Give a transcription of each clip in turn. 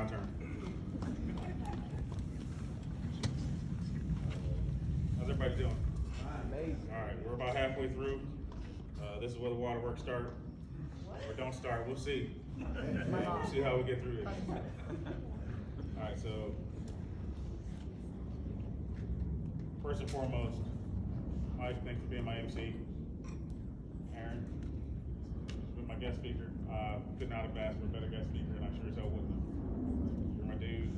my turn. How's everybody doing? Amazing. All right, we're about halfway through. This is where the waterworks start, or don't start. We'll see. We'll see how we get through this. All right, so first and foremost, Mike, thanks for being my MC. Aaron, been my guest speaker. Could not have asked for a better guest speaker, and I sure as hell wouldn't have. You're my dude.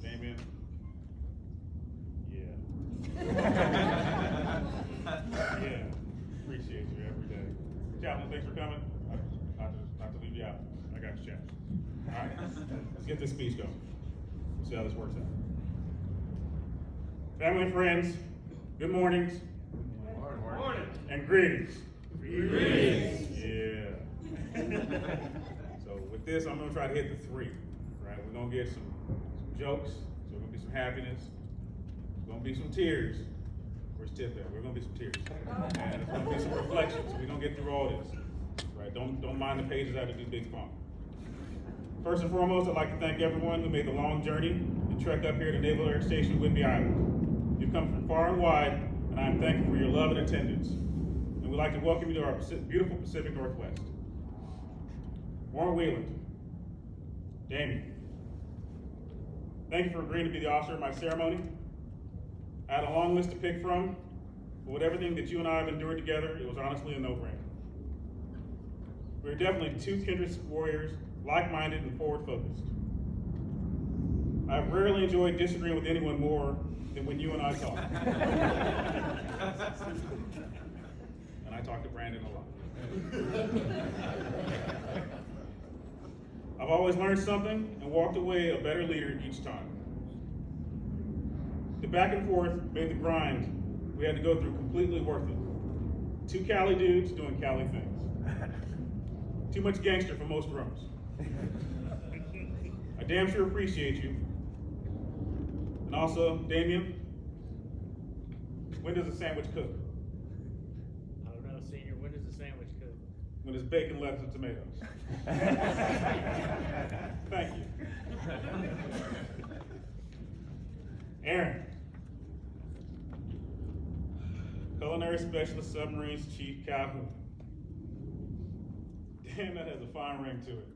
Damien. Yeah. Appreciate you every day. Chaplain, thanks for coming. Not to leave you out. I got you, Chaplain. All right, let's get this speech going. We'll see how this works out. Family and friends, good mornings. Good morning. And greetings. Greetings. Yeah. So with this, I'm gonna try to hit the three, right? We're gonna get some jokes, so we're gonna be some happiness, there's gonna be some tears. Where's Tip at? We're gonna be some tears. And there's gonna be some reflections. We're gonna get through all this, right? Don't mind the pages out of these big font. First and foremost, I'd like to thank everyone who made the long journey and trekked up here to Naval Air Station, Whidbey Island. You've come from far and wide, and I am thankful for your love and attendance. And we'd like to welcome you to our beautiful Pacific Northwest. Warren Wheeland, Damien, thank you for agreeing to be the officer of my ceremony. I had a long list to pick from, but with everything that you and I have endured together, it was honestly a no-brainer. We're definitely two kindred warriors, like-minded and forward-focused. I've rarely enjoyed disagreeing with anyone more than when you and I talk. And I talk to Brandon a lot. I've always learned something and walked away a better leader each time. The back and forth made the grind we had to go through completely worth it. Two Cali dudes doing Cali things. Too much gangster for most rooms. I damn sure appreciate you. And also, Damien, when does a sandwich cook? I don't know, Senior, when does the sandwich cook? When it's bacon, lettuce, and tomatoes. Thank you. Aaron, Culinary Specialist Submarines Chief Calhoun. Damn, that has a fine ring to it.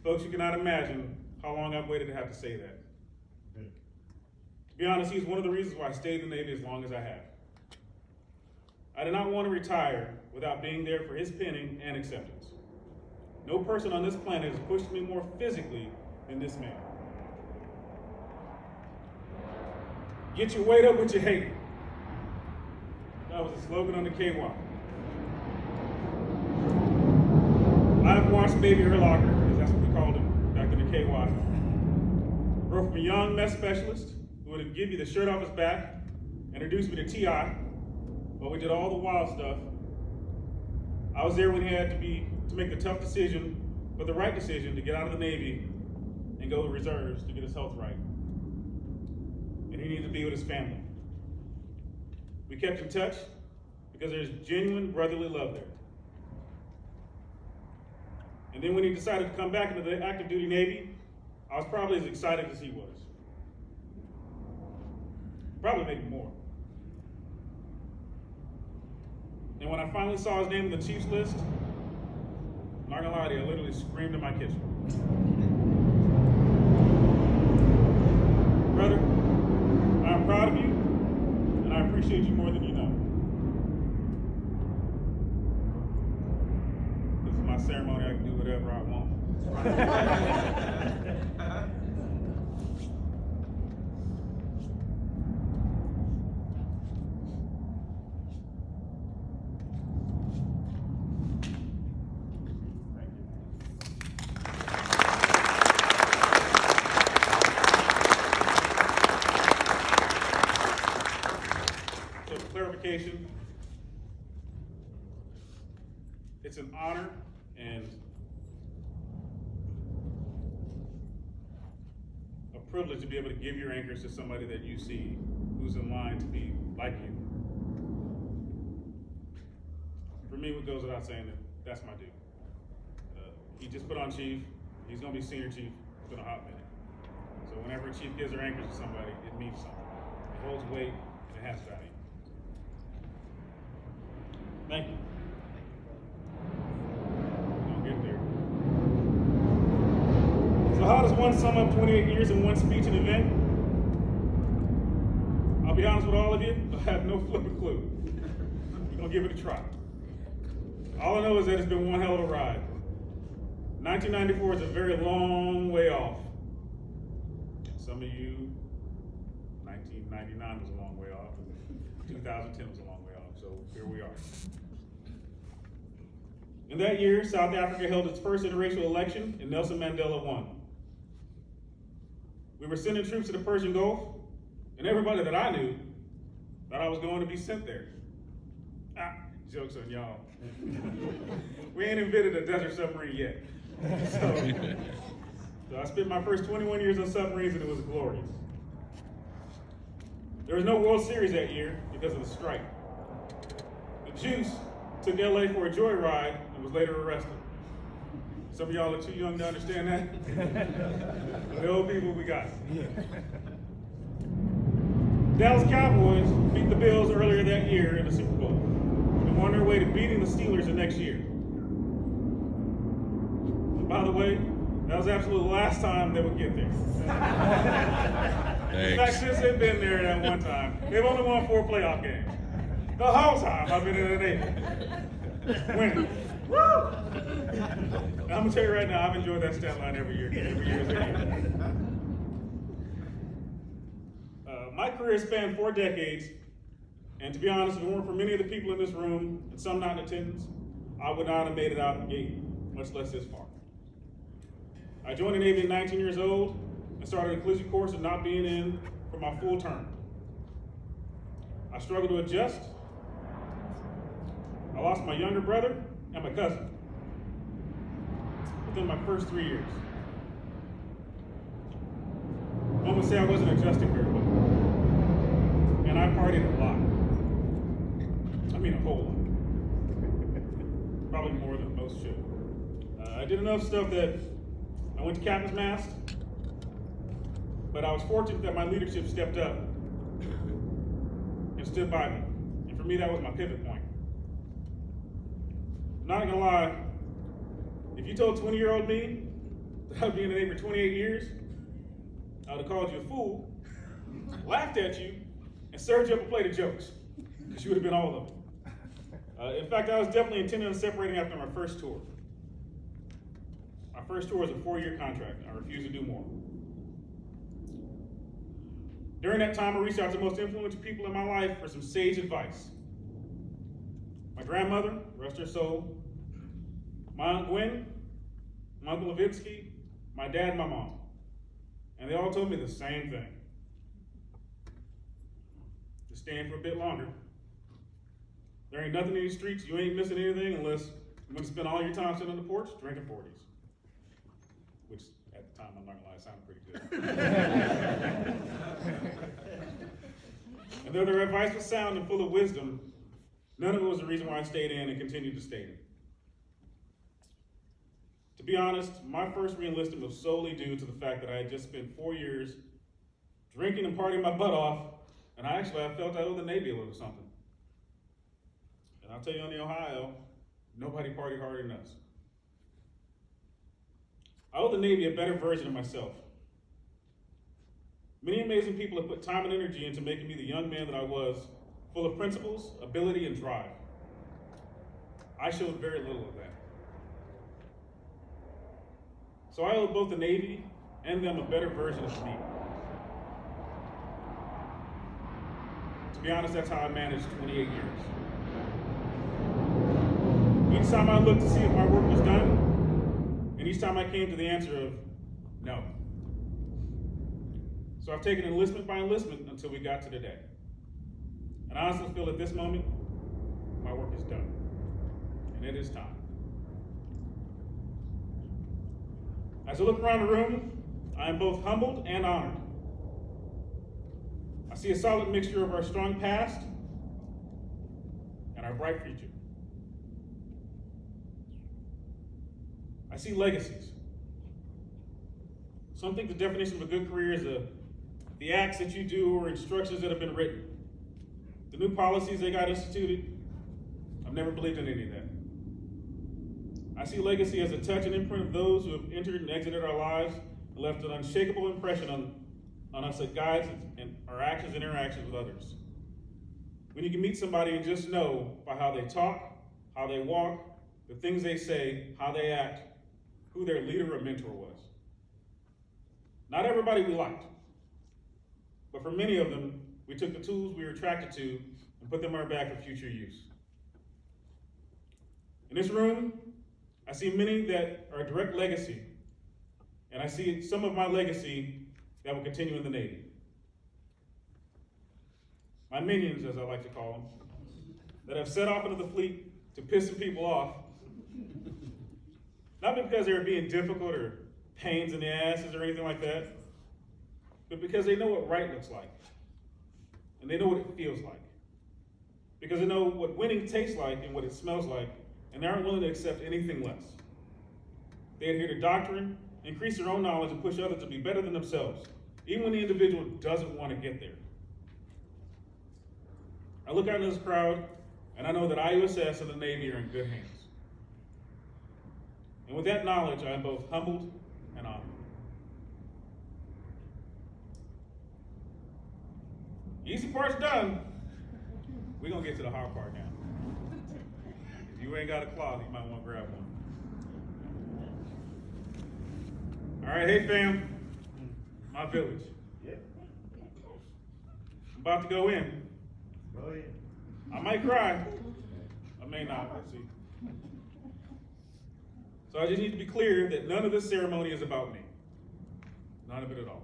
Folks, you cannot imagine how long I've waited to have to say that. To be honest, he's one of the reasons why I stayed in the Navy as long as I have. I did not want to retire without being there for his penning and acceptance. No person on this planet has pushed me more physically than this man. Get your weight up with your hate. That was a slogan on the KY. I've watched Baby Urlacher, because that's what we called him back in the KY. Grew from a young mess specialist who would give you the shirt off his back, introduced me to TI, while we did all the wild stuff. I was there when he had to make the tough decision, but the right decision, to get out of the Navy and go to the reserves to get his health right. And he needed to be with his family. We kept in touch because there's genuine brotherly love there. And then when he decided to come back into the active duty Navy, I was probably as excited as he was. Probably maybe more. And when I finally saw his name in the Chiefs list, I'm not gonna lie to you, I literally screamed in my kitchen. Brother, I'm proud of you, and I appreciate you more than you know. This is my ceremony, I can do whatever I want. Clarification. It's an honor and a privilege to be able to give your anchors to somebody that you see who's in line to be like you. For me, what goes without saying, that's my dude. he just put on chief. He's gonna be senior chief within a hot minute. So whenever a chief gives their anchors to somebody, it means something. It holds weight and it has value. Thank you. We're gonna get there. So how does one sum up 28 years in one speech and event? I'll be honest with all of you, I have no flipping clue. We're gonna give it a try. All I know is that it's been one hell of a ride. 1994 is a very long way off. Some of you, 1999 was a long way off, and 2010 was a long way off, so here we are. In that year, South Africa held its first interracial election, and Nelson Mandela won. We were sending troops to the Persian Gulf, and everybody that I knew thought I was going to be sent there. Joke's on y'all. We ain't invented a desert submarine yet. So I spent my first 21 years on submarines, and it was glorious. There was no World Series that year because of the strike. The Juice took LA for a joyride and was later arrested. Some of y'all are too young to understand that. The old people we got. Dallas Cowboys beat the Bills earlier that year in the Super Bowl and were on their way to beating the Steelers the next year. And by the way, that was absolutely the last time they would get there. In fact, since they've been there that one time, they've only won 4 playoff games. The whole time I've been in the Navy. Winning. Woo! I'm gonna tell you right now, I've enjoyed that stat line every year. My career spanned 4 decades, and to be honest, if it weren't for many of the people in this room, and some not in attendance, I would not have made it out the gate, much less this far. I joined the Navy at 19 years old and started a collegiate course of not being in for my full term. I struggled to adjust. I lost my younger brother and my cousin within my first 3 years. One would say I wasn't adjusting very well. And I partied a lot. I mean, a whole lot. Probably more than most should. I did enough stuff that I went to captain's mast, but I was fortunate that my leadership stepped up and stood by me. And for me, that was my pivot point. I'm not gonna lie, if you told 20-year-old me that I'd be in the Navy for 28 years, I would have called you a fool, laughed at you, and served you up a plate of jokes, because you would have been all of them. In fact, I was definitely intending on separating after my first tour. My first tour was a 4-year contract, and I refused to do more. During that time, I reached out to the most influential people in my life for some sage advice. My grandmother, rest her soul, my Aunt Gwen, my Uncle Levinsky, my dad, and my mom. And they all told me the same thing. Just staying for a bit longer. There ain't nothing in these streets, you ain't missing anything unless you're gonna spend all your time sitting on the porch drinking 40s. Which, at the time, I'm not gonna lie, sounded pretty good. And though their advice was sound and full of wisdom, none of it was the reason why I stayed in and continued to stay in. To be honest, my first re-enlistment was solely due to the fact that I had just spent 4 years drinking and partying my butt off, and I felt I owed the Navy a little something. And I'll tell you, on the Ohio, nobody partied harder than us. I owe the Navy a better version of myself. Many amazing people have put time and energy into making me the young man that I was, full of principles, ability, and drive. I showed very little of that. So I owe both the Navy and them a better version of me. To be honest, that's how I managed 28 years. Each time I looked to see if my work was done, and each time I came to the answer of no. So I've taken enlistment by enlistment until we got to today. And I honestly feel at this moment, my work is done. And it is time. As I look around the room, I am both humbled and honored. I see a solid mixture of our strong past and our bright future. I see legacies. Some think the definition of a good career is the acts that you do or instructions that have been written. The new policies they got instituted, I've never believed in any of that. I see legacy as a touch and imprint of those who have entered and exited our lives and left an unshakable impression on us that guides and our actions and interactions with others. When you can meet somebody and just know by how they talk, how they walk, the things they say, how they act, who their leader or mentor was. Not everybody we liked, but for many of them, we took the tools we were attracted to and put them in our bag for future use. In this room, I see many that are a direct legacy, and I see some of my legacy that will continue in the Navy. My minions, as I like to call them, that have set off into the fleet to piss some people off, not because they were being difficult or pains in the asses or anything like that, but because they know what right looks like, and they know what it feels like. Because they know what winning tastes like and what it smells like, and they aren't willing to accept anything less. They adhere to doctrine, increase their own knowledge, and push others to be better than themselves, even when the individual doesn't want to get there. I look out in this crowd, and I know that IUSS and the Navy are in good hands. And with that knowledge, I am both humbled and honored. Easy part's done. We're gonna get to the hard part now. If you ain't got a closet, you might want to grab one. All right, hey fam, my village. Yeah. I'm about to go in. Go ahead. I might cry. I may not, let's see. So I just need to be clear that none of this ceremony is about me. None of it at all.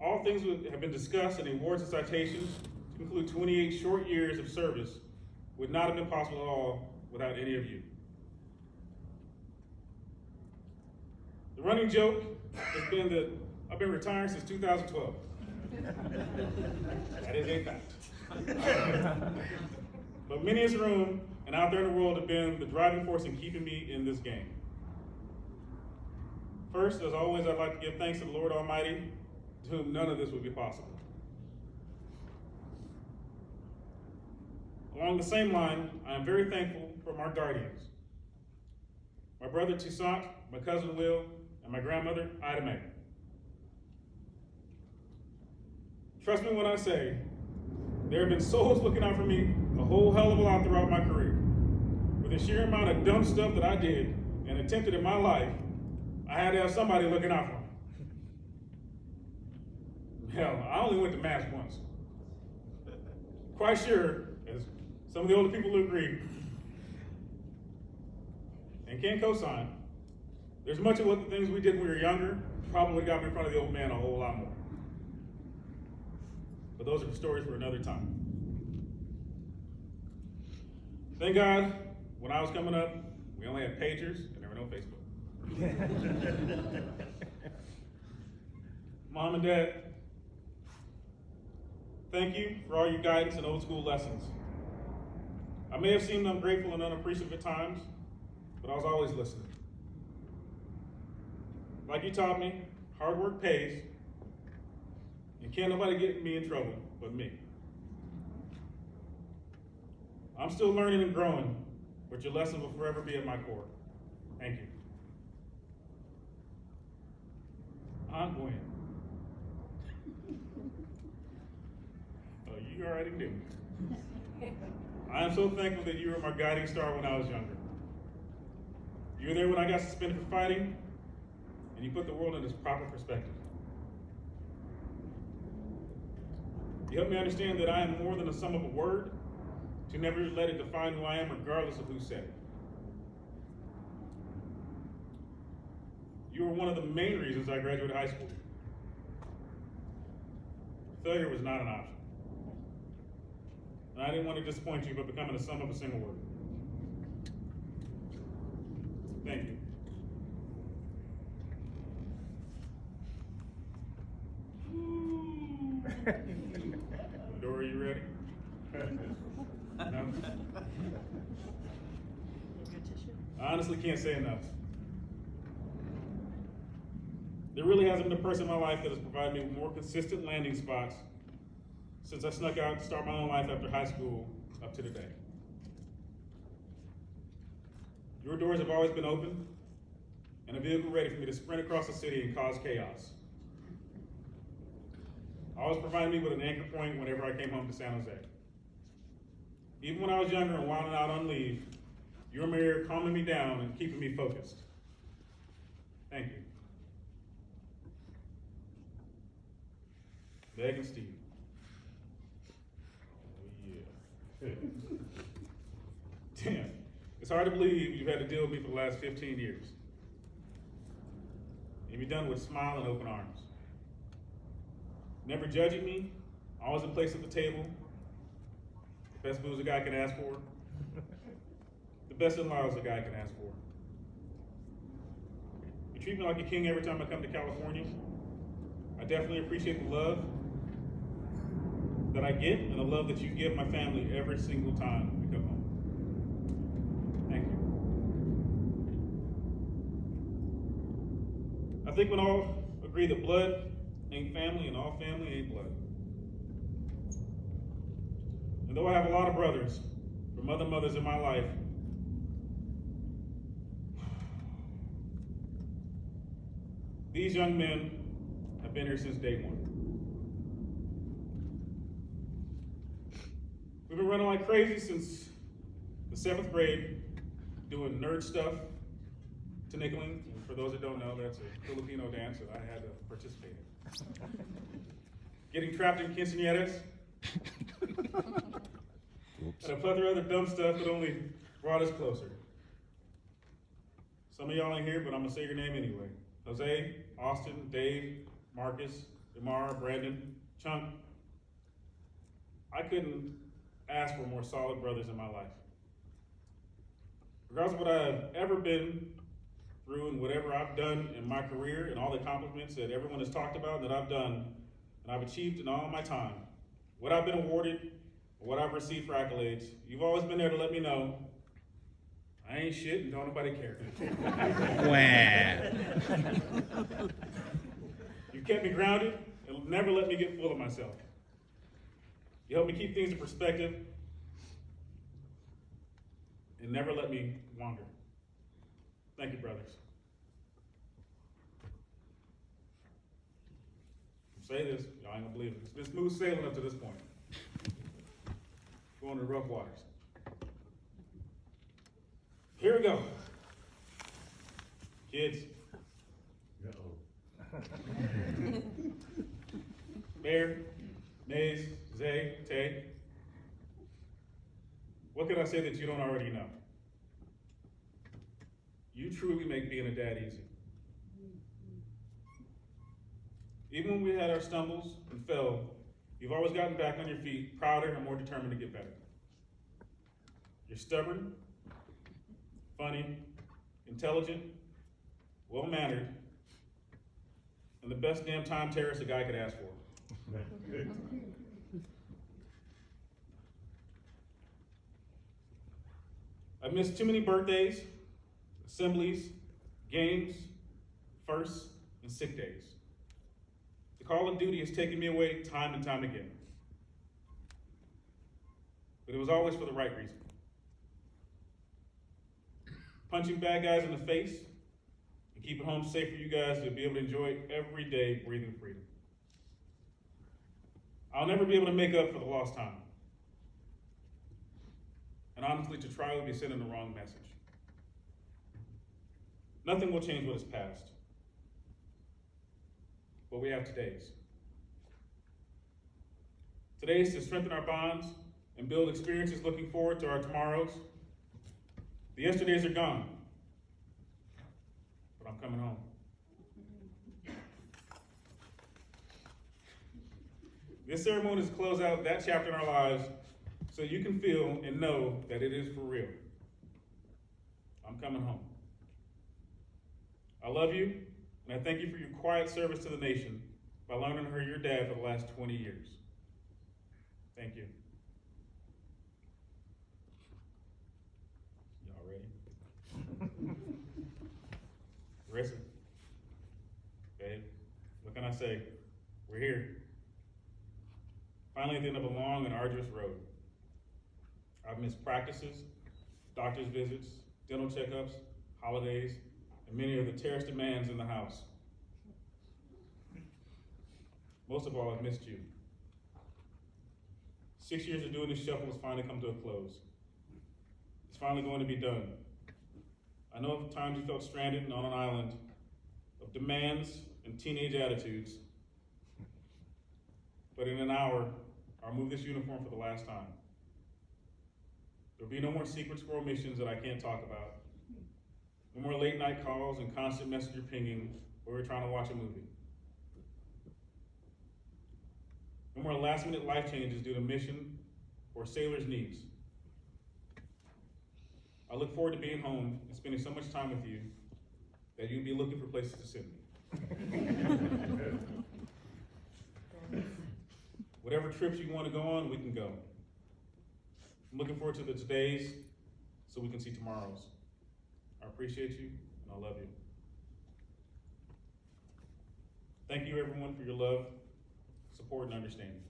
All things have been discussed in the awards and citations to include 28 short years of service would not have been possible at all without any of you. The running joke has been that I've been retiring since 2012. That is a fact. But many in this room and out there in the world have been the driving force in keeping me in this game. First, as always, I'd like to give thanks to the Lord Almighty, to whom none of this would be possible. Along the same line, I am very thankful for my guardians. My brother Toussaint, my cousin Will, and my grandmother Ida Mae. Trust me when I say, there have been souls looking out for me a whole hell of a lot throughout my career. With the sheer amount of dumb stuff that I did and attempted in my life, I had to have somebody looking out for me. Hell, I only went to mass once. Quite sure, as some of the older people will agree, and can co-sign, there's much of what the things we did when we were younger probably got me in front of the old man a whole lot more. But those are stories for another time. Thank God, when I was coming up, we only had pagers and there were no Facebook. Mom and Dad, thank you for all your guidance and old school lessons. I may have seemed ungrateful and unappreciative at times, but I was always listening. Like you taught me, hard work pays, and can't nobody get me in trouble but me. I'm still learning and growing, but your lessons will forever be at my core. Thank you. Aunt Gwen. Oh, you already knew. I am so thankful that you were my guiding star when I was younger. You were there when I got suspended for fighting, and you put the world in its proper perspective. You helped me understand that I am more than the sum of a word, to never let it define who I am regardless of who said it. You were one of the main reasons I graduated high school. Failure was not an option. And I didn't want to disappoint you by becoming the sum of a single word. Thank you. Dora, you ready? No? I honestly can't say enough. There really hasn't been a person in my life that has provided me with more consistent landing spots since I snuck out to start my own life after high school up to today. Your doors have always been open and a vehicle ready for me to sprint across the city and cause chaos. Always provided me with an anchor point whenever I came home to San Jose. Even when I was younger and wilding out on leave, you were here calming me down and keeping me focused. Thank you. Meg and Steve. Oh, yeah. Damn. It's hard to believe you've had to deal with me for the last 15 years. And you've done with smile and open arms. Never judging me, always a place at the table. The best booze a guy can ask for. The best in-laws a guy can ask for. You treat me like a king every time I come to California. I definitely appreciate the love that I get and the love that you give my family every single time we come home. Thank you. I think we all agree that blood ain't family and all family ain't blood. And though I have a lot of brothers from other mothers in my life, these young men have been here since day one. We've been running like crazy since the 7th grade, doing nerd stuff to nickeling. And for those that don't know, that's a Filipino dance that I had to participate in. Getting trapped in quinceañeras. And a plethora of other dumb stuff that only brought us closer. Some of y'all ain't here, but I'm gonna say your name anyway. Jose, Austin, Dave, Marcus, Demar, Brandon, Chunk. I couldn't ask for more solid brothers in my life. Regardless of what I've ever been through and whatever I've done in my career and all the accomplishments that everyone has talked about and that I've done and I've achieved in all my time, what I've been awarded, or what I've received for accolades, you've always been there to let me know I ain't shit and don't nobody care. You've kept me grounded and never let me get full of myself. You help me keep things in perspective and never let me wander. Thank you, brothers. Say this, y'all ain't gonna believe it. It's been smooth sailing up to this point. Going to rough waters. Here we go. Kids. Mayor, Maze, Zay, Tay. What can I say that you don't already know? You truly make being a dad easy. Even when we had our stumbles and fell, you've always gotten back on your feet, prouder and more determined to get better. You're stubborn, funny, intelligent, well-mannered, and the best damn time terrorist a guy could ask for. I've missed too many birthdays, assemblies, games, firsts, and sick days. The call of duty has taken me away time and time again. But it was always for the right reason. Punching bad guys in the face and keeping home safe for you guys to be able to enjoy every day breathing freedom. I'll never be able to make up for the lost time. And honestly, to try would be sending the wrong message. Nothing will change what is past. But we have today's. Today's to strengthen our bonds and build experiences looking forward to our tomorrows. The yesterdays are gone, but I'm coming home. This ceremony is to close out that chapter in our lives so you can feel and know that it is for real. I'm coming home. I love you, and I thank you for your quiet service to the nation by learning her your dad for the last 20 years. Thank you. Y'all ready? Carissa. Babe, what can I say? We're here. Finally at the end of a long and arduous road. I've missed practices, doctor's visits, dental checkups, holidays, and many of the terrorist demands in the house. Most of all, I've missed you. 6 years of doing this shuffle has finally come to a close. It's finally going to be done. I know of times you felt stranded and on an island of demands and teenage attitudes, but in an hour, I'll move this uniform for the last time. There'll be no more secret squirrel missions that I can't talk about. No more late night calls and constant messenger pinging while we're trying to watch a movie. No more last minute life changes due to mission or sailor's needs. I look forward to being home and spending so much time with you that you'll be looking for places to send me. Whatever trips you want to go on, we can go. I'm looking forward to the todays so we can see tomorrows. I appreciate you and I love you. Thank you everyone for your love, support, and understanding.